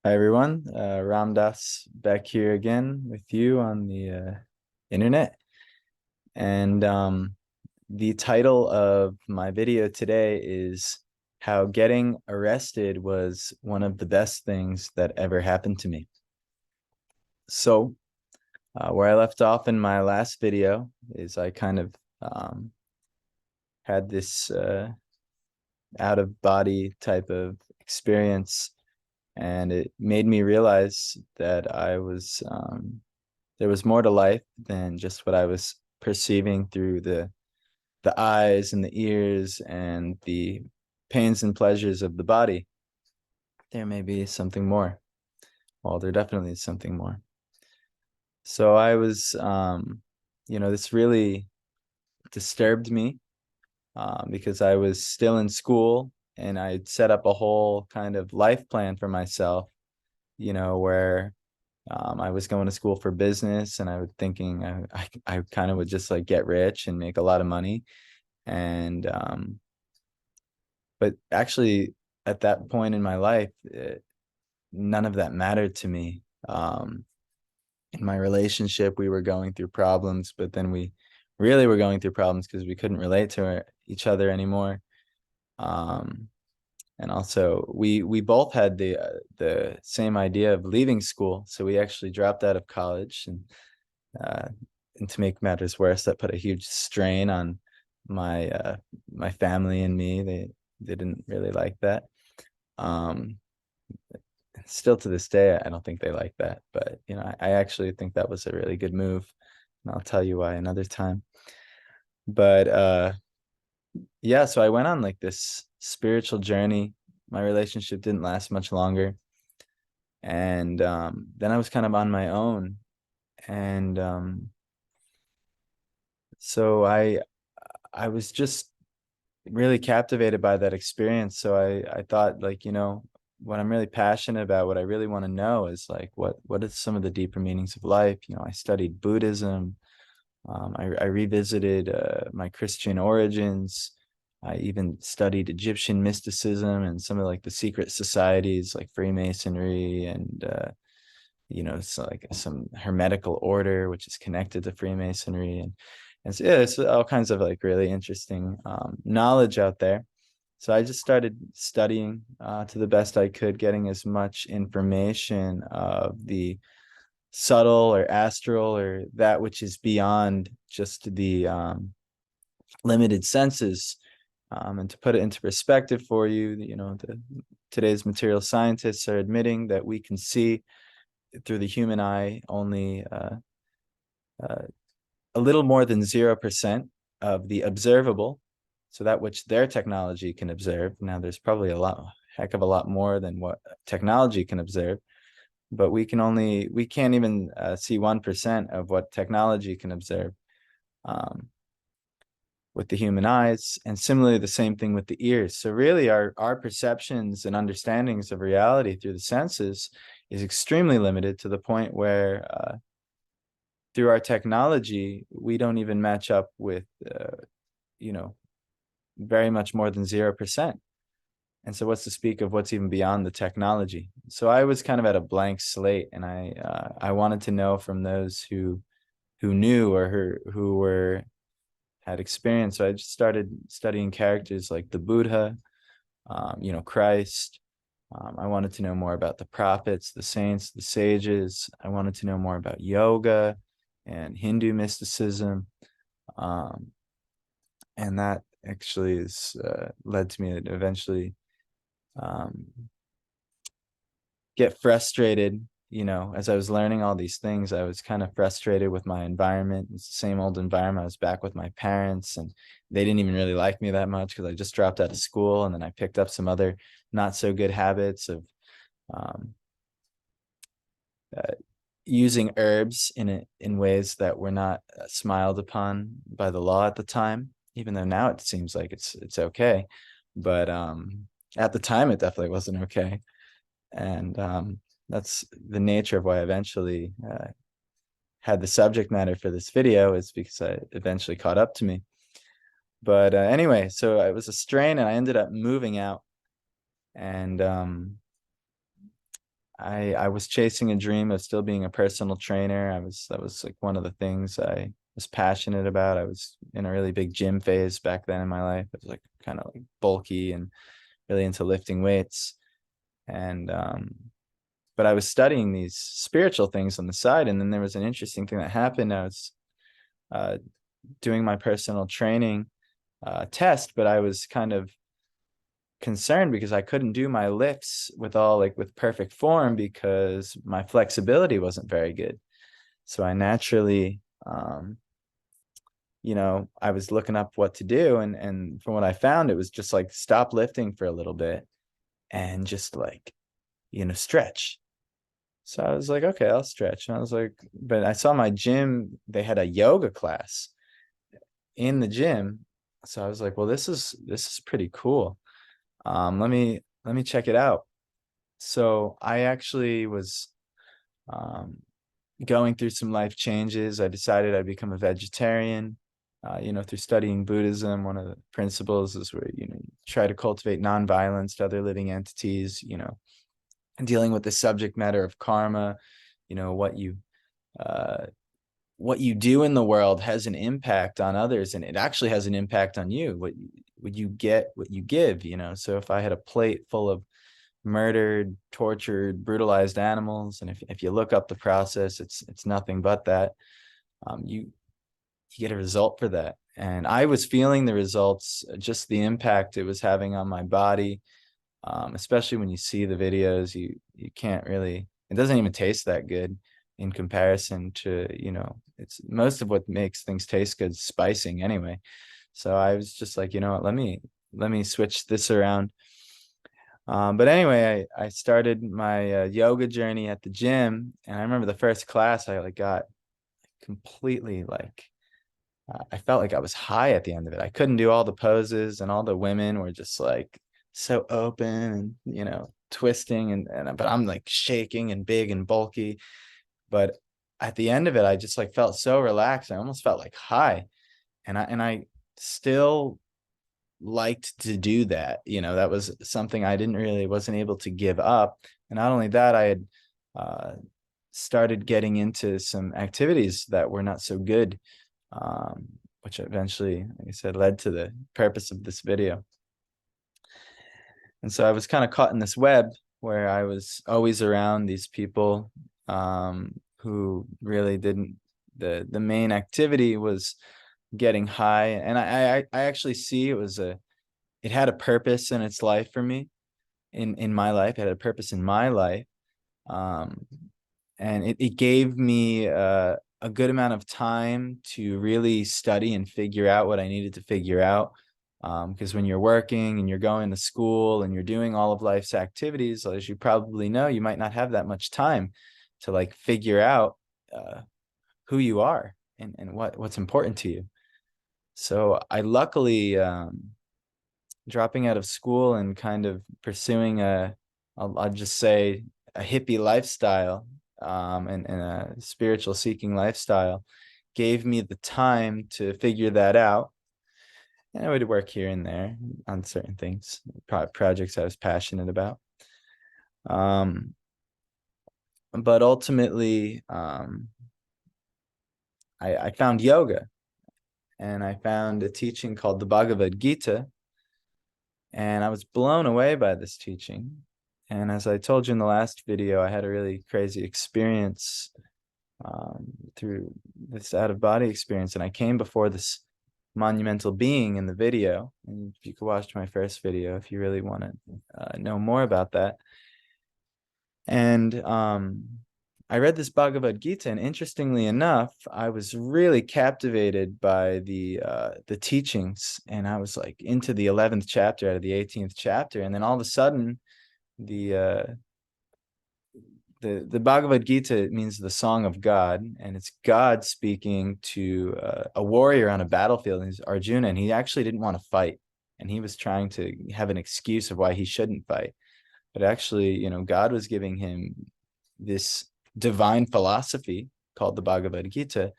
Hi everyone, Ramdas back here again with you on the internet. And the title of my video today is How Getting Arrested Was One of the Best Things That Ever Happened to Me. So, where I left off in my last video is I kind of had this out of body type of experience, and it made me realize that there was more to life than just what I was perceiving through the eyes and the ears and the pains and pleasures of the body. There may be something more. Well, there definitely is something more. So I was, this really disturbed me because I was still in school and I'd set up a whole kind of life plan for myself, where I was going to school for business, and I was thinking I kind of would just like get rich and make a lot of money. And but actually, at that point in my life, none of that mattered to me. In my relationship, we were going through problems, but then we really were going through problems because we couldn't relate to each other anymore. Um, and also, we both had the same idea of leaving school, so we actually dropped out of college. Uh, and to make matters worse, that put a huge strain on my family and me. They didn't really like that. Um, Still to this day, I don't think they like that. But I actually think that was a really good move, and I'll tell you why another time. But yeah, so I went on like this spiritual journey. My relationship didn't last much longer, and then I was kind of on my own, and so I was just really captivated by that experience. So I thought, like, what I'm really passionate about, what I really want to know is like what are some of the deeper meanings of life. I studied Buddhism. I revisited my Christian origins. I even studied Egyptian mysticism and some of like the secret societies like Freemasonry and so like some Hermetical order, which is connected to Freemasonry. And so, yeah, it's all kinds of like really interesting knowledge out there. So I just started studying to the best I could, getting as much information of the subtle or astral or that which is beyond just the limited senses. And to put it into perspective for you, today's material scientists are admitting that we can see through the human eye only uh, a little more than 0% of the observable, so that which their technology can observe. Now, there's probably heck of a lot more than what technology can observe, but we can't even see 1% of what technology can observe with the human eyes. And similarly, the same thing with the ears. So really, our perceptions and understandings of reality through the senses is extremely limited, to the point where through our technology, we don't even match up with, you know, very much more than 0%. And so what's to speak of what's even beyond the technology? So I was kind of at a blank slate, and I wanted to know from those who knew or who were had experience. So I just started studying characters like the Buddha, Christ. I wanted to know more about the prophets, the saints, the sages. I wanted to know more about yoga and Hindu mysticism. Um, and that actually is led to me to eventually um, get frustrated. As I was learning all these things, I was kind of frustrated with my environment. It's the same old environment. I was back with my parents, and they didn't even really like me that much because I just dropped out of school, and then I picked up some other not so good habits of um, uh, using herbs in ways that were not smiled upon by the law at the time. Even though now it seems like it's okay, but at the time it definitely wasn't okay. And that's the nature of why I eventually had the subject matter for this video, is because I eventually caught up to me. But anyway, so it was a strain, and I ended up moving out, and I was chasing a dream of still being a personal trainer. That was like one of the things I was passionate about. I was in a really big gym phase back then in my life. I was like kind of like bulky and really into lifting weights. And but I was studying these spiritual things on the side, and then there was an interesting thing that happened. I was uh, doing my personal training test, but I was kind of concerned because I couldn't do my lifts with perfect form because my flexibility wasn't very good. So I naturally, I was looking up what to do, and from what I found, it was just like stop lifting for a little bit and just like, stretch. So I was like, okay, I'll stretch. And I was like, but I saw my gym, they had a yoga class in the gym. So I was like, well, this is pretty cool. Let me check it out. So I actually was um, going through some life changes. I decided I'd become a vegetarian. Through studying Buddhism, one of the principles is where you try to cultivate nonviolence to other living entities. And dealing with the subject matter of karma. You know uh, what you do in the world has an impact on others, and it actually has an impact on you. What you get, what you give. So if I had a plate full of murdered, tortured, brutalized animals, and if you look up the process, it's nothing but that. You get a result for that, and I was feeling the results, just the impact it was having on my body. Especially when you see the videos, you can't really. It doesn't even taste that good in comparison to it's most of what makes things taste good is spicing anyway. So I was just like, what, let me switch this around. But anyway, I started my yoga journey at the gym, and I remember the first class I like got completely like I felt like I was high at the end of it. I couldn't do all the poses, and all the women were just like so open and twisting, and but I'm like shaking and big and bulky. But at the end of it, I just like felt so relaxed. I almost felt like high, and I still liked to do that. That was something I didn't really wasn't able to give up. And not only that, I had uh, started getting into some activities that were not so good, which eventually, like I said, led to the purpose of this video. And so I was kind of caught in this web where I was always around these people who really didn't. The main activity was getting high, and I actually see it had a purpose in its life for me, in my life. It had a purpose in my life, um, and it gave me a good amount of time to really study and figure out what I needed to figure out. Because when you're working and you're going to school and you're doing all of life's activities, as you probably know, you might not have that much time to like figure out who you are and what's important to you. So I luckily, dropping out of school and kind of pursuing I'll just say a hippie lifestyle, and a spiritual seeking lifestyle, gave me the time to figure that out. And I would work here and there on certain things, projects I was passionate about. Um, but ultimately, I found yoga, and I found a teaching called the Bhagavad Gita, and I was blown away by this teaching. And as I told you in the last video, I had a really crazy experience through this out of body experience. And I came before this monumental being in the video. And if you could watch my first video, if you really want to know more about that. And I read this Bhagavad Gita, and interestingly enough, I was really captivated by the teachings, and I was like into the 11th chapter out of the 18th chapter, and then all of a sudden, the uh, the Bhagavad Gita means the song of God, and it's God speaking to a warrior on a battlefield. And he's Arjuna, and he actually didn't want to fight, and he was trying to have an excuse of why he shouldn't fight. But actually, God was giving him this divine philosophy called the Bhagavad Gita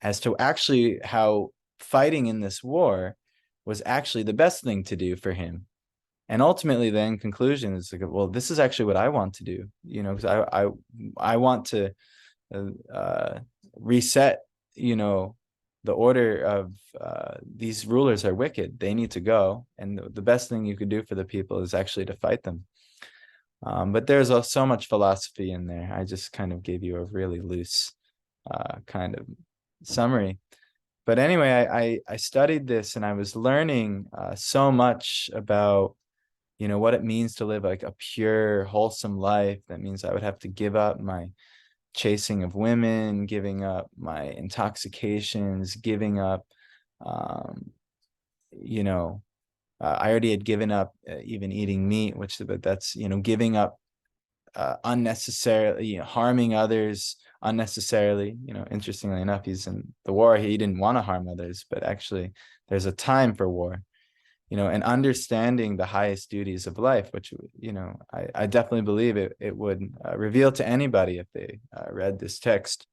as to actually how fighting in this war was actually the best thing to do for him. And ultimately, the end conclusion is like, well, this is actually what I want to do, because I want to uh, reset, the order of these rulers are wicked. They need to go, and the best thing you could do for the people is actually to fight them. But there's so much philosophy in there. I just kind of gave you a really loose kind of summary. But anyway, I studied this and I was learning so much about, what it means to live like a pure, wholesome life. That means I would have to give up my chasing of women, giving up my intoxications, giving up, um, you know, I already had given up even eating meat, but that's, giving up unnecessarily, harming others unnecessarily. Interestingly enough, he's in the war. He didn't want to harm others, but actually there's a time for war, and understanding the highest duties of life, which, I definitely believe it would reveal to anybody if they read this text.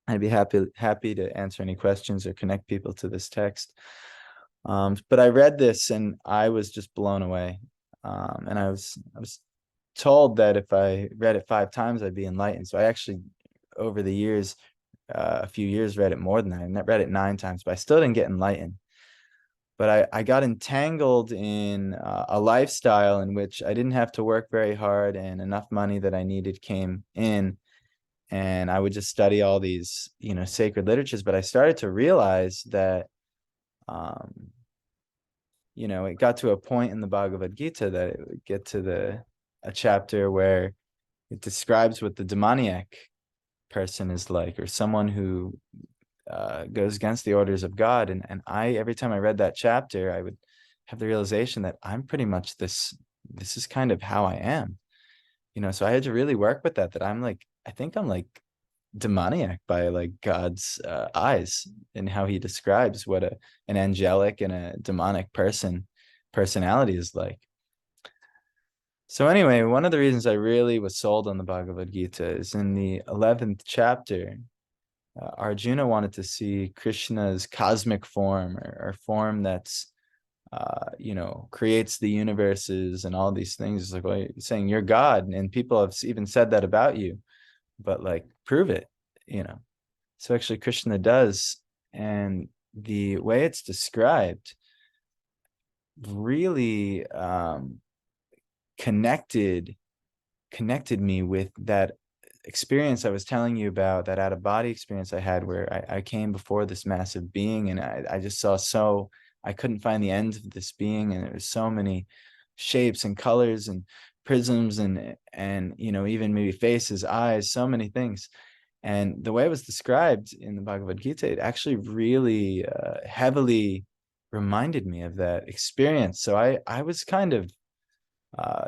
I'd be happy to answer any questions or connect people to this text. But I read this and I was just blown away. And I was told that if I read it 5 times, I'd be enlightened. So I actually, over the years, a few years, read it more than that. I read it 9 times, but I still didn't get enlightened. But I got entangled in a lifestyle in which I didn't have to work very hard, and enough money that I needed came in, and I would just study all these, sacred literatures. But I started to realize that, um, it got to a point in the Bhagavad Gita that it would get to a chapter where it describes what the demoniac person is like, or someone who goes against the orders of God. And every time I read that chapter, I would have the realization that I'm pretty much this. This is kind of how I am, So I had to really work with that. That I think I'm like demoniac by like God's eyes, and how He describes what an angelic and a demonic personality is like. So anyway, one of the reasons I really was sold on the Bhagavad Gita is in the 11th chapter. Arjuna wanted to see Krishna's cosmic form, or form that's, creates the universes and all these things. It's like, well, you're saying you're God, and people have even said that about you, but like, prove it, So actually, Krishna does, and the way it's described really connected me with that experience I was telling you about, that out of body experience I had, where I came before this massive being, and I just saw I couldn't find the end of this being, and there was so many shapes and colors and prisms and even maybe faces, eyes, so many things. And the way it was described in the Bhagavad Gita, it actually really heavily reminded me of that experience. So I was kind of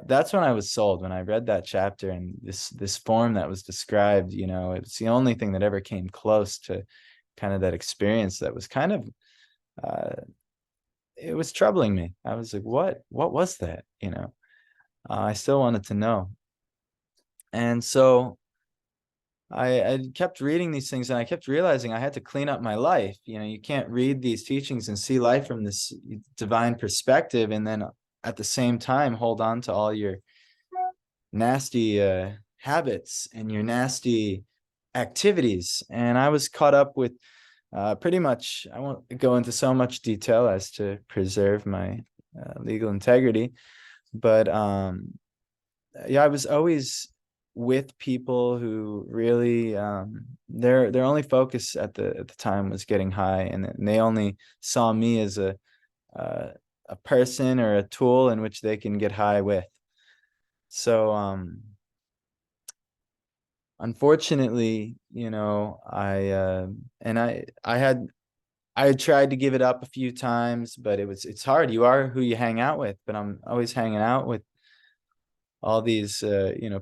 that's when I was sold, when I read that chapter, and this form that was described. It's the only thing that ever came close to kind of that experience that was kind of it was troubling me. I was like, what was that? I still wanted to know. And so I kept reading these things, and I kept realizing I had to clean up my life. You can't read these teachings and see life from this divine perspective, and then at the same time hold on to all your nasty habits and your nasty activities. And I was caught up with pretty much, I won't go into so much detail as to preserve my legal integrity, but yeah, I was always with people who really their only focus at the time was getting high, and they only saw me as a person or a tool in which they can get high with. So unfortunately, I had tried to give it up a few times, but it's hard. You are who you hang out with, but I'm always hanging out with all these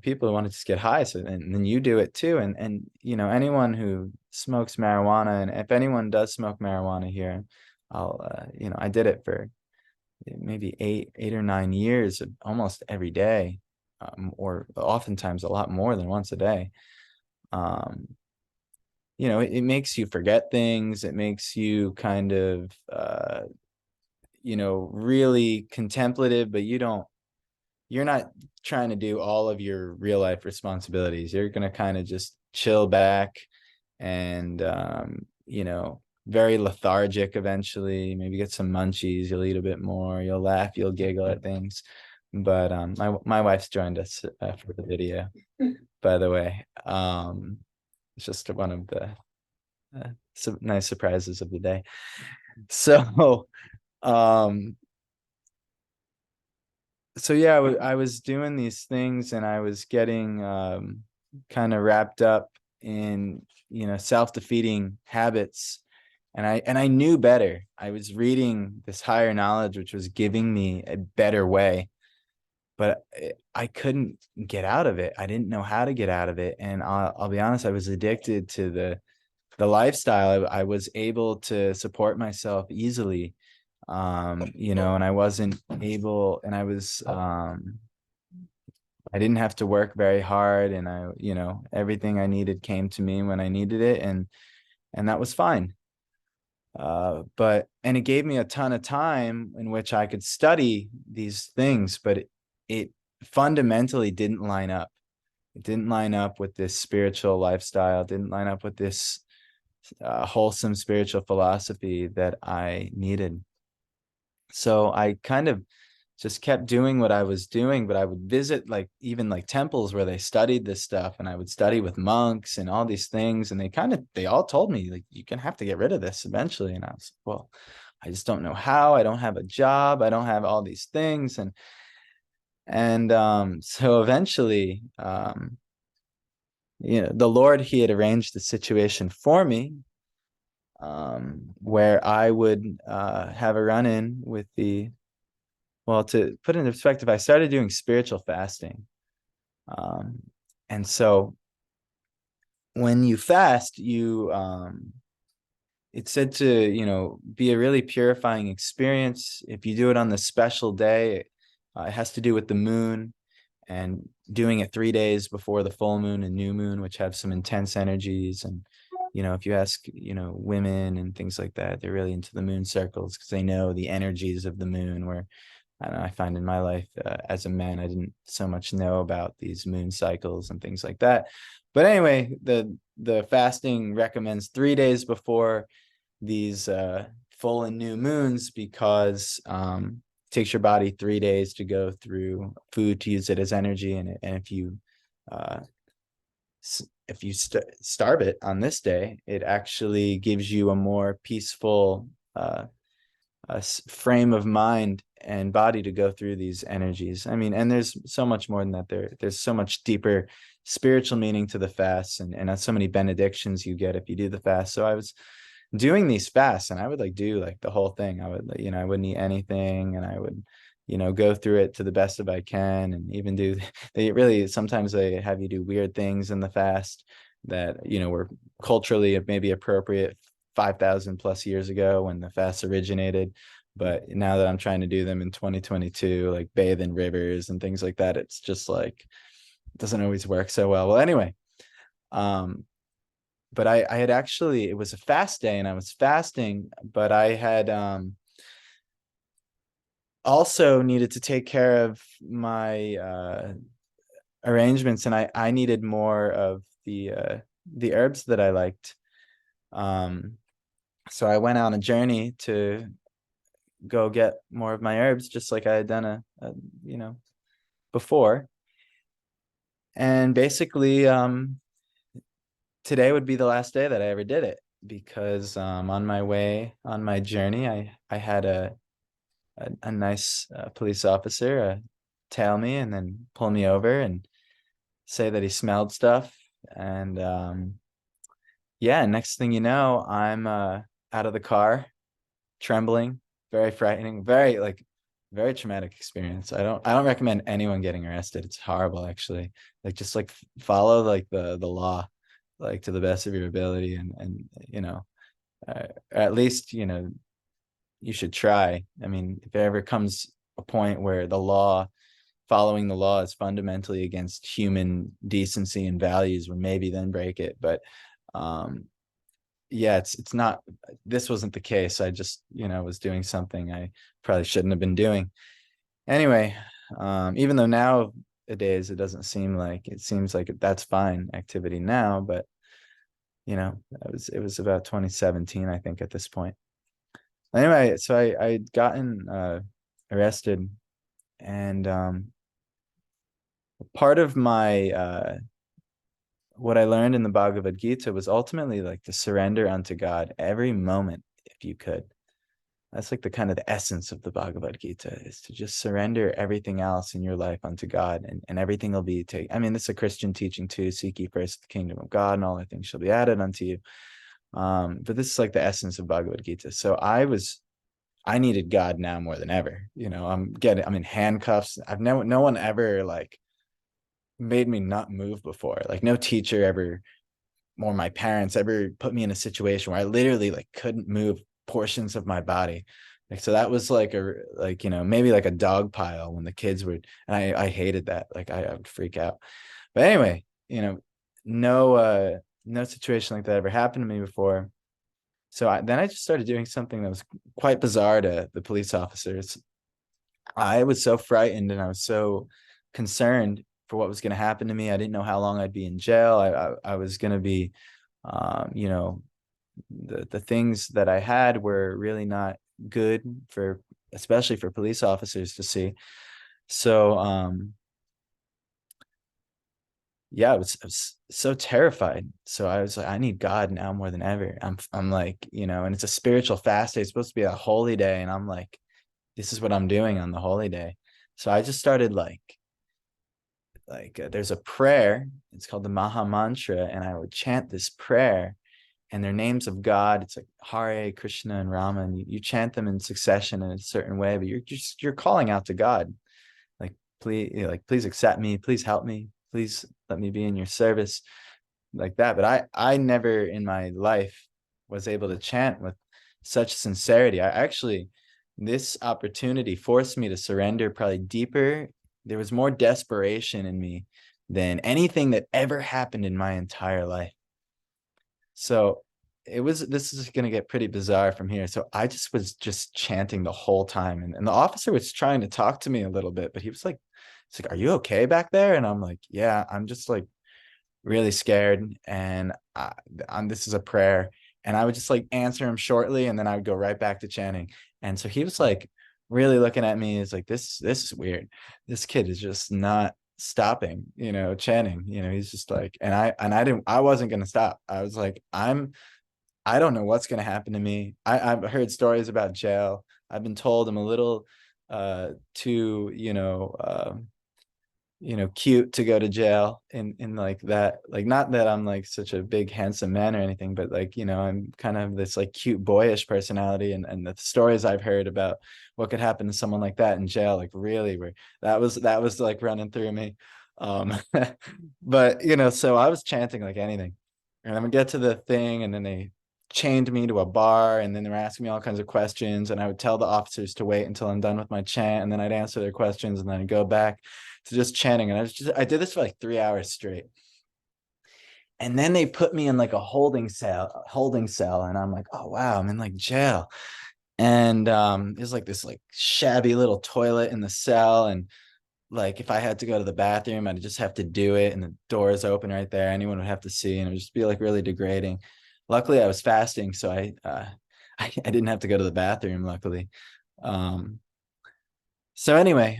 people who want to just get high. So and then you do it too. And anyone who smokes marijuana, and if anyone does smoke marijuana here, I'll I did it for maybe 8 or 9 years, almost every day, or oftentimes a lot more than once a day. It makes you forget things. It makes you kind of really contemplative, but you're not trying to do all of your real life responsibilities. You're going to kind of just chill back and, very lethargic eventually, maybe get some munchies, you'll eat a bit more, you'll laugh, you'll giggle at things. But my wife's joined us for the video, by the way. It's just one of the nice surprises of the day. So, um, so yeah, I was doing these things, and I was getting kind of wrapped up in self-defeating habits, and I knew better. I was reading this higher knowledge which was giving me a better way, but I couldn't get out of it. I didn't know how to get out of it, and I'll be honest, I was addicted to the lifestyle. I was able to support myself easily, and I wasn't able, and I didn't have to work very hard, and everything I needed came to me when I needed it, and that was fine. And it gave me a ton of time in which I could study these things, but it fundamentally didn't line up. It didn't line up with this spiritual lifestyle, didn't line up with this wholesome spiritual philosophy that I needed. So I kind of just kept doing what I was doing, but I would visit even temples where they studied this stuff, and I would study with monks and all these things. And they all told me, like, you're gonna have to get rid of this eventually. And I was, well, I just don't know how. I don't have a job. I don't have all these things. And so eventually, the Lord, he had arranged the situation for me, where I would have a run-in with well, to put it in perspective, I started doing spiritual fasting. And so when you fast, it's said to, be a really purifying experience. If you do it on the special day, it has to do with the moon, and doing it 3 days before the full moon and new moon, which have some intense energies. And, if you ask, women and things like that, they're really into the moon circles because they know the energies of the moon, where I don't know, I find in my life as a man, I didn't so much know about these moon cycles and things like that. But anyway, the fasting recommends 3 days before these full and new moons, because it takes your body 3 days to go through food to use it as energy, and if you starve it on this day, it actually gives you a more peaceful frame of mind and body to go through these energies. I mean, and there's so much more than that. There's so much deeper spiritual meaning to the fasts, and so many benedictions you get if you do the fast. So I was doing these fasts, and I would do the whole thing. I would, I wouldn't eat anything, and I would, go through it to the best of I can, and even do, they really, sometimes they have you do weird things in the fast that, were culturally maybe appropriate 5,000 plus years ago when the fast originated. But now that I'm trying to do them in 2022, like bathe in rivers and things like that, it's just it doesn't always work so well. Well, anyway, but I had actually, it was a fast day and I was fasting, but I had also needed to take care of my arrangements, and I needed more of the herbs that I liked. So I went on a journey to go get more of my herbs, just like I had done before. And basically, today would be the last day that I ever did it, because on my way on my journey, I had a nice police officer tail me and then pull me over and say that he smelled stuff. And yeah, next thing you know, I'm out of the car, trembling, very frightening, very traumatic experience. I don't recommend anyone getting arrested. It's horrible, actually. Just follow the law, to the best of your ability, and at least you should try. I mean, if it ever comes a point where following the law is fundamentally against human decency and values, or maybe then break it. But yeah, it's not, this wasn't the case. I just, was doing something I probably shouldn't have been doing. Anyway, even though nowadays it seems like that's fine activity now, but it was about 2017, I think, at this point. Anyway, so I'd gotten arrested, and part of my what I learned in the Bhagavad Gita was ultimately like to surrender unto God every moment if you could. That's like the kind of the essence of the Bhagavad Gita, is to just surrender everything else in your life unto God, and everything will be taken. I mean, this is a Christian teaching too. Seek ye first the kingdom of God, and all other things shall be added unto you. But this is like the essence of Bhagavad Gita. So I needed God now more than ever. I'm in handcuffs. No one ever like made me not move before. Like no teacher ever, or my parents ever put me in a situation where I literally like couldn't move portions of my body. Like, so that was like maybe like a dog pile when the kids would, and I hated that. Like I would freak out. But anyway, no situation like that ever happened to me before. So then I just started doing something that was quite bizarre to the police officers. I was so frightened and I was so concerned for what was going to happen to me. I didn't know how long I'd be in jail. I was going to be, you know, the things that I had were really not good for, especially for police officers to see. So, yeah, I was so terrified. So I was like, I need God now more than ever. I'm like, and it's a spiritual fast day. It's supposed to be a holy day. And I'm like, this is what I'm doing on the holy day. So I just started there's a prayer. It's called the Maha Mantra, and I would chant this prayer. And their names of God, it's like Hare, Krishna, and Rama, and you chant them in succession in a certain way, but you're calling out to God, like please accept me, please help me, please let me be in your service, like that. But I never in my life was able to chant with such sincerity. I actually, this opportunity forced me to surrender probably deeper. There was more desperation in me than anything that ever happened in my entire life. So this is going to get pretty bizarre from here. So I just was just chanting the whole time. And the officer was trying to talk to me a little bit, but he's like, are you okay back there? And I'm like, yeah, I'm just like really scared. And this is a prayer. And I would just like answer him shortly. And then I would go right back to chanting. And so he was like really looking at me. He's like, this is weird. This kid is just not stopping, chanting. He's just like, and I wasn't gonna stop. I was like, I don't know what's gonna happen to me. I've heard stories about jail. I've been told I'm a little too, cute to go to jail, in like that, like, not that I'm like such a big handsome man or anything, but like, I'm kind of this like cute boyish personality, and the stories I've heard about what could happen to someone like that in jail, like really were, that was like running through me. um but so I was chanting like anything, and I'm gonna get to the thing, and then they chained me to a bar, and then they were asking me all kinds of questions, and I would tell the officers to wait until I'm done with my chant, and then I'd answer their questions, and then I'd go back to just chanting. And I did this for like 3 hours straight. And then they put me in like a holding cell. And I'm like, oh wow, I'm in like jail. And there's like this like shabby little toilet in the cell. And like if I had to go to the bathroom, I'd just have to do it. And the door is open right there. Anyone would have to see, and it would just be like really degrading. Luckily, I was fasting, so I didn't have to go to the bathroom, luckily. Um, so anyway,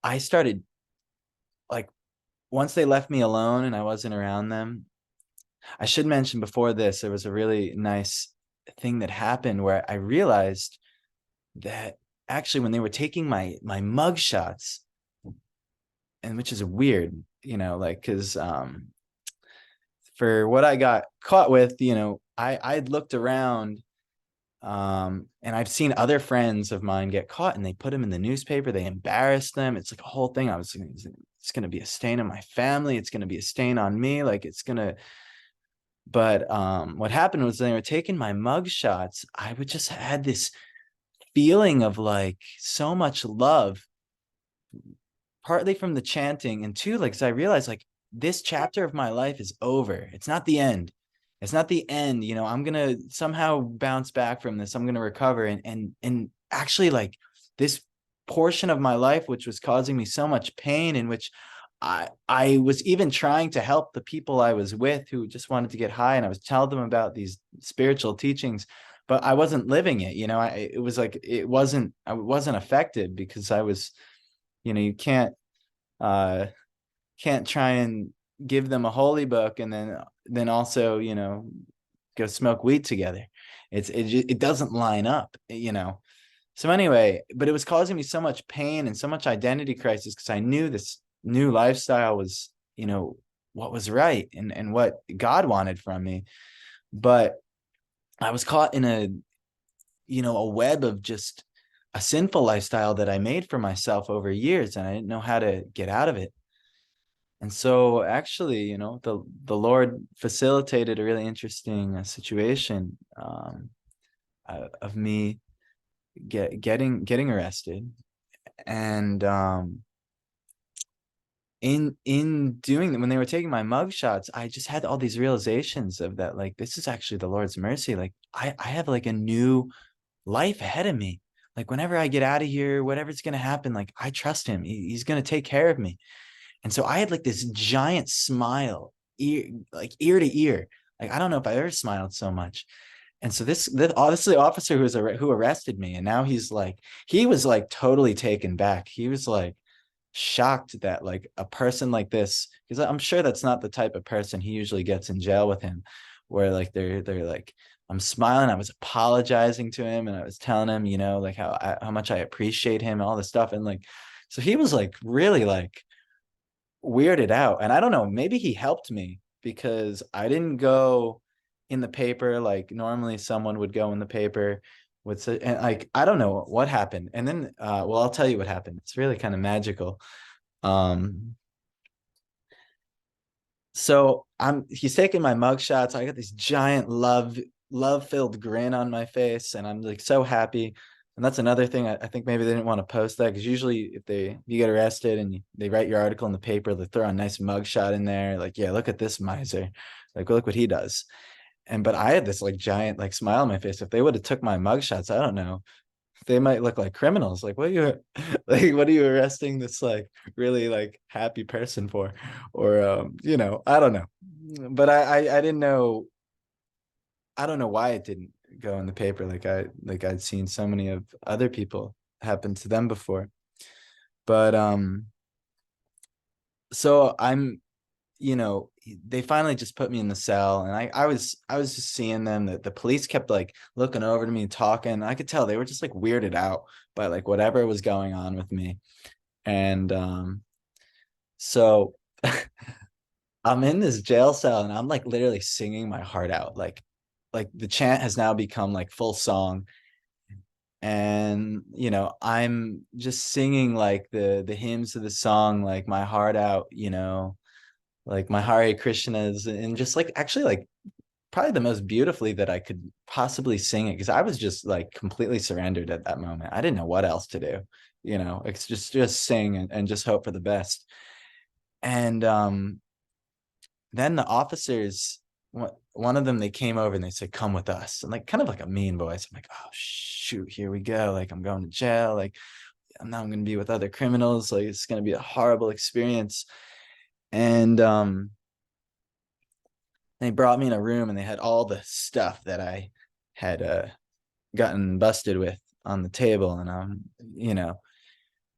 I started like, once they left me alone and I wasn't around them. I should mention before this, there was a really nice thing that happened where I realized that actually when they were taking my mug shots, and which is weird, like, because for what I got caught with, I'd looked around, and I've seen other friends of mine get caught, and they put them in the newspaper, they embarrassed them. It's like a whole thing. I was thinking, it's going to be a stain on my family, it's going to be a stain on me, like it's going to. But what happened was they were taking my mug shots. I would just had this feeling of like so much love, partly from the chanting, and two, like, 'cause I realized like this chapter of my life is over. It's not the end. It's not the end. You know, I'm gonna somehow bounce back from this. I'm gonna recover. And actually, like, this portion of my life, which was causing me so much pain, in which I was even trying to help the people I was with who just wanted to get high, and I was telling them about these spiritual teachings, but I wasn't living it. You know, it was like I wasn't affected because I was, you know, you uh can't try and give them a holy book and then also, you know, go smoke weed together. It doesn't line up, you know. So anyway, but it was causing me so much pain and so much identity crisis because I knew this new lifestyle was, you know, what was right and what God wanted from me. But I was caught in a, you know, a web of just a sinful lifestyle that I made for myself over years, and I didn't know how to get out of it. And so actually, you know, the Lord facilitated a really interesting situation, of me getting arrested. And in doing that, when they were taking my mug shots, I just had all these realizations of that, like, this is actually the Lord's mercy. Like, I have like a new life ahead of me. Like, whenever I get out of here, whatever's going to happen, like, I trust him. He's going to take care of me. And so I had like this giant smile, ear to ear. Like, I don't know if I ever smiled so much. And so this honestly officer who arrested me, and now he was like totally taken back. He was like shocked that like a person like this, because I'm sure that's not the type of person he usually gets in jail with him, where like they're like, I'm smiling, I was apologizing to him, and I was telling him, you know, like how much I appreciate him and all this stuff. And like, so he was like really like weirded out. And I don't know, maybe he helped me because I didn't go in the paper like normally someone would go in the paper with, and like, I don't know what happened. And then well, I'll tell you what happened. It's really kind of magical. um so he's taking my mug shots. I got this giant love filled grin on my face, and I'm like so happy. And that's another thing. I think maybe they didn't want to post that because usually if you get arrested and they write your article in the paper, they throw a nice mug shot in there, like, yeah, look at this miser, like, look what he does. And but I had this like giant like smile on my face. If they would have took my mug shots, I don't know, they might look like criminals. Like, what are you like, what are you arresting this like really like happy person for? Or you know, I don't know. But I didn't know, I don't know why it didn't go in the paper, like I'd seen so many of other people happen to them before. But so I'm, you know, they finally just put me in the cell, and I was just seeing them, that the police kept like looking over to me and talking. I could tell they were just like weirded out by like whatever was going on with me. And so I'm in this jail cell, and I'm like literally singing my heart out. Like the chant has now become like full song. And you know, I'm just singing like the hymns of the song, like my heart out, you know, like my Hare Krishnas, and just like actually like probably the most beautifully that I could possibly sing it, because I was just like completely surrendered at that moment. I didn't know what else to do. You know, it's just sing and just hope for the best. And then the officers, one of them, they came over and they said, come with us, and like kind of like a mean voice. I'm like, oh shoot, here we go, like I'm going to jail, like I'm gonna be with other criminals, like it's gonna be a horrible experience. And they brought me in a room, and they had all the stuff that I had gotten busted with on the table. And you know,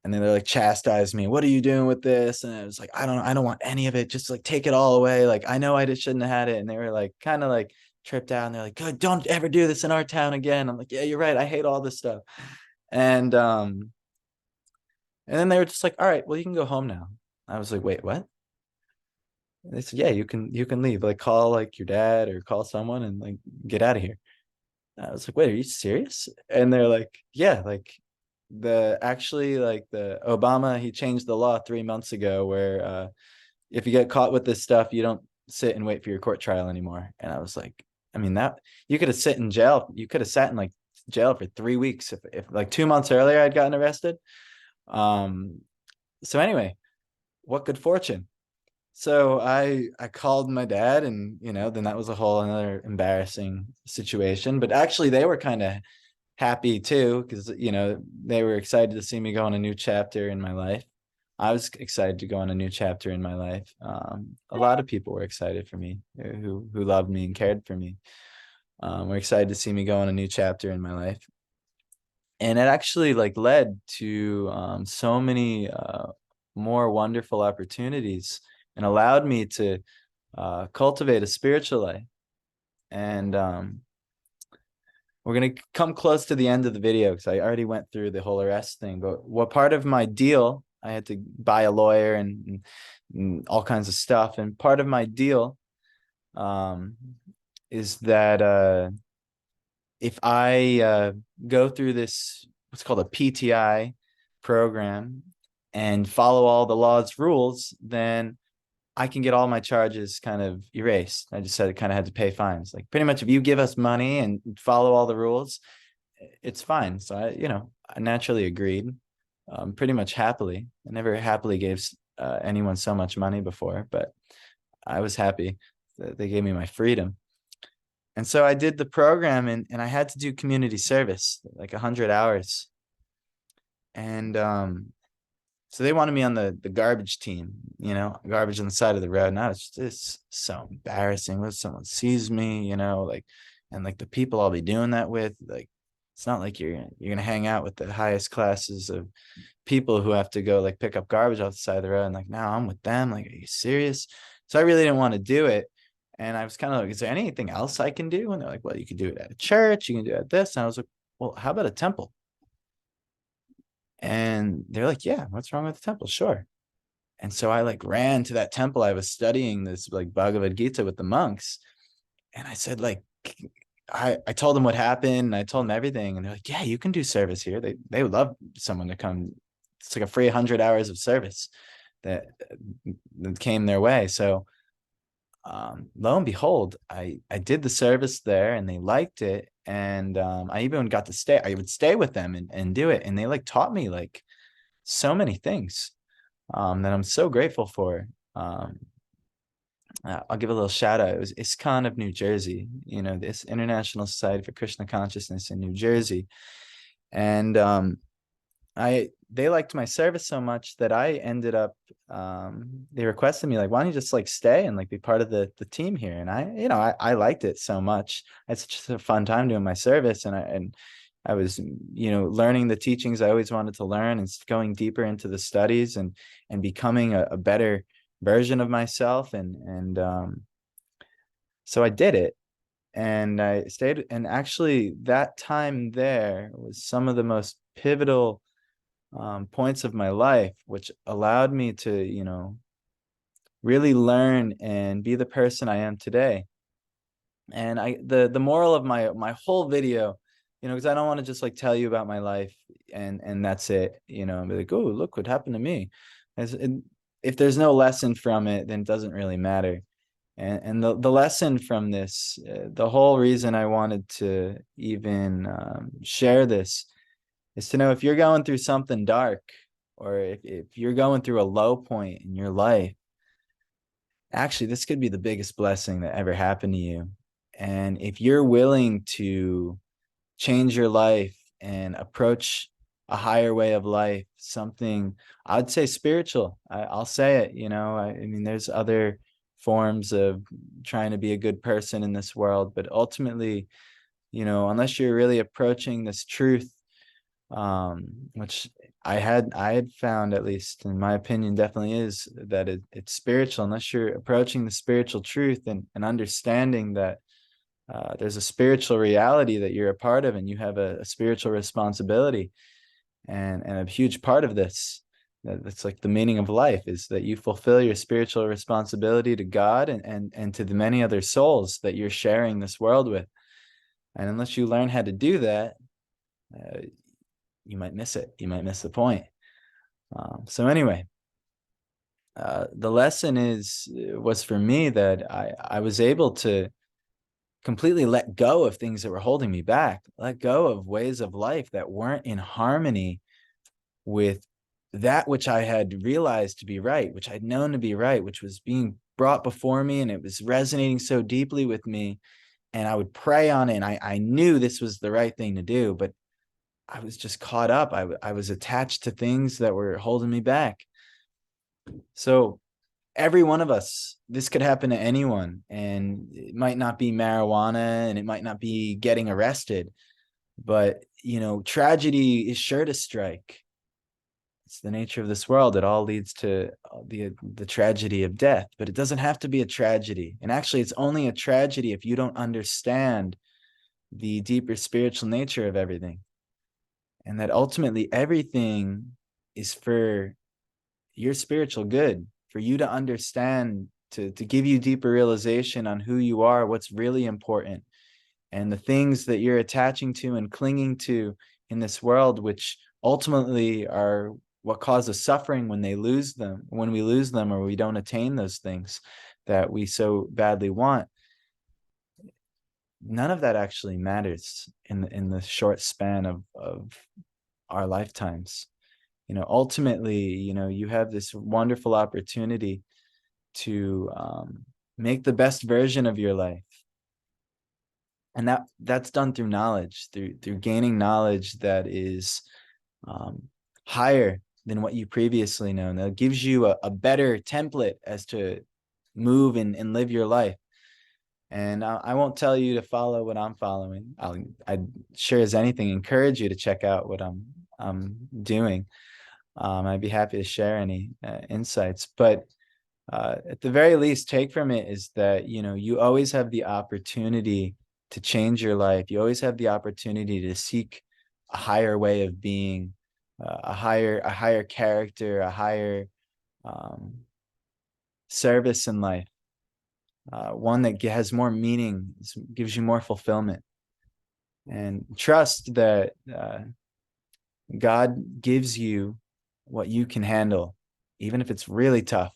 and then they're like, chastise me, what are you doing with this? And I was like, I don't want any of it, just like take it all away, like I know I just shouldn't have had it. And they were like kind of like tripped out, and they're like, good, don't ever do this in our town again. I'm like, yeah, you're right, I hate all this stuff. And then they were just like, all right, well, you can go home now. I was like, wait, what? And they said, yeah, you can leave, like call like your dad or call someone and like get out of here. I was like, wait, are you serious? And they're like, yeah, like the Obama, he changed the law 3 months ago where if you get caught with this stuff, you don't sit and wait for your court trial anymore. And I was like, I mean, that you could have sit in jail. You could have sat in like jail for 3 weeks if like 2 months earlier I'd gotten arrested. Um, so anyway, what good fortune. So I called my dad, and then that was a whole another embarrassing situation. But actually, they were kind of happy too, because they were excited to see me go on a new chapter in my life. I was excited to go on a new chapter in my life. A lot of people were excited for me, who loved me and cared for me. Were excited to see me go on a new chapter in my life, and it actually like led to so many more wonderful opportunities, and allowed me to cultivate a spiritual life. And we're going to come close to the end of the video because I already went through the whole arrest thing. But what part of my deal, I had to buy a lawyer and all kinds of stuff. And part of my deal um, is that if I go through this, what's called a PTI program, and follow all the law's rules, then I can get all my charges kind of erased. I just said it kind of had to pay fines. Like pretty much if you give us money and follow all the rules, it's fine. So I naturally agreed, pretty much happily. I never happily gave anyone so much money before, but I was happy that they gave me my freedom. And so I did the program, and I had to do community service, like 100 hours. And so they wanted me on the garbage team, garbage on the side of the road. And I was just so embarrassing when someone sees me, like, and like the people I'll be doing that with, like, it's not like you're gonna hang out with the highest classes of people who have to go like pick up garbage off the side of the road. And like, now I'm with them. Like, are you serious? So I really didn't want to do it. And I was kind of like, is there anything else I can do? And they're like, well, you can do it at a church, you can do it at this. And I was like, well, how about a temple? And they're like, yeah, what's wrong with the temple? Sure. And so I like ran to that temple. I was studying this like Bhagavad Gita with the monks. And I said, like, I told them what happened. And I told them everything. And they're like, yeah, you can do service here. They would love someone to come. It's like a free 100 hours of service that came their way. So lo and behold, I did the service there, and they liked it. And I even got to stay. I would stay with them and do it. And they like taught me like so many things that I'm so grateful for. I'll give a little shout out. It was ISKCON of New Jersey, this International Society for Krishna Consciousness in New Jersey. And they liked my service so much that I ended up they requested me like, why don't you just like stay and like be part of the team here? And I liked it so much. It's just a fun time doing my service, and I was learning the teachings I always wanted to learn, and going deeper into the studies, and becoming a better version of myself. And so I did it, and I stayed. And actually that time there was some of the most pivotal points of my life, which allowed me to really learn and be the person I am today. And the moral of my whole video, because I don't want to just like tell you about my life and that's it, and be like, oh, look what happened to me. If there's no lesson from it, then it doesn't really matter. And the lesson from this, the whole reason I wanted to even share this, is to know if you're going through something dark, or if you're going through a low point in your life, actually, this could be the biggest blessing that ever happened to you. And if you're willing to change your life and approach a higher way of life, something I'd say spiritual, I'll say it, I mean, there's other forms of trying to be a good person in this world, but ultimately, unless you're really approaching this truth, which I had found, at least in my opinion, definitely is that it's spiritual. Unless you're approaching the spiritual truth and understanding that there's a spiritual reality that you're a part of, and you have a spiritual responsibility, and a huge part of this, that's like the meaning of life, is that you fulfill your spiritual responsibility to God and to the many other souls that you're sharing this world with. And unless you learn how to do that, you might miss it. You might miss the point. So anyway, the lesson was for me that I was able to completely let go of things that were holding me back, let go of ways of life that weren't in harmony with that which I had realized to be right, which I'd known to be right, which was being brought before me, and it was resonating so deeply with me, and I would pray on it, and I knew this was the right thing to do, but I was just caught up. I was attached to things that were holding me back. So every one of us, this could happen to anyone, and it might not be marijuana, and it might not be getting arrested, but tragedy is sure to strike. It's the nature of this world. It all leads to the tragedy of death, but it doesn't have to be a tragedy. And actually, it's only a tragedy if you don't understand the deeper spiritual nature of everything, and that ultimately everything is for your spiritual good, for you to understand, to give you deeper realization on who you are, what's really important, and the things that you're attaching to and clinging to in this world, which ultimately are what causes suffering when we lose them, or we don't attain those things that we so badly want. None of that actually matters in the short span of our lifetimes. Ultimately, you have this wonderful opportunity to make the best version of your life, and that's done through knowledge, through gaining knowledge that is higher than what you previously know. That gives you a better template as to move and live your life. And I won't tell you to follow what I'm following. I'd sure as anything encourage you to check out what I'm doing. I'd be happy to share any insights, but at the very least, take from it is that you always have the opportunity to change your life. You always have the opportunity to seek a higher way of being, a higher character, a higher service in life, one that has more meaning, gives you more fulfillment, and trust that God gives you what you can handle, even if it's really tough.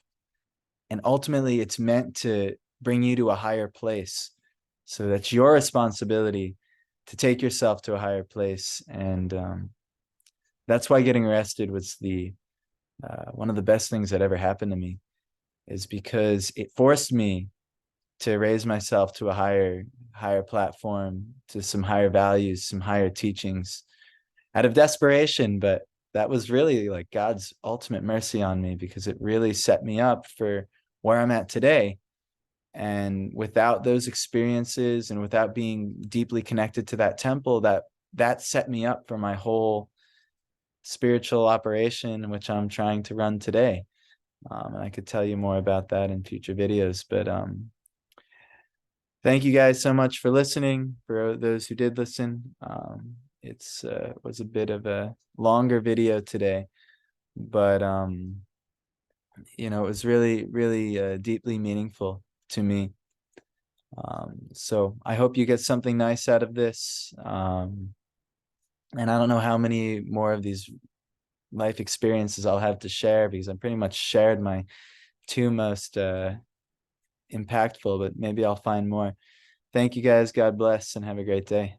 And ultimately, it's meant to bring you to a higher place. So that's your responsibility to take yourself to a higher place. And that's why getting arrested was the one of the best things that ever happened to me, is because it forced me to raise myself to a higher platform, to some higher values, some higher teachings, out of desperation. But that was really like God's ultimate mercy on me, because it really set me up for where I'm at today. And without those experiences, and without being deeply connected to that temple, that set me up for my whole spiritual operation, which I'm trying to run today. And I could tell you more about that in future videos, but thank you guys so much for listening. For those who did listen, it's was a bit of a longer video today, but it was really, really deeply meaningful to me. So I hope you get something nice out of this. And I don't know how many more of these life experiences I'll have to share, because I'm pretty much shared my two most impactful, but maybe I'll find more. Thank you guys. God bless, and have a great day.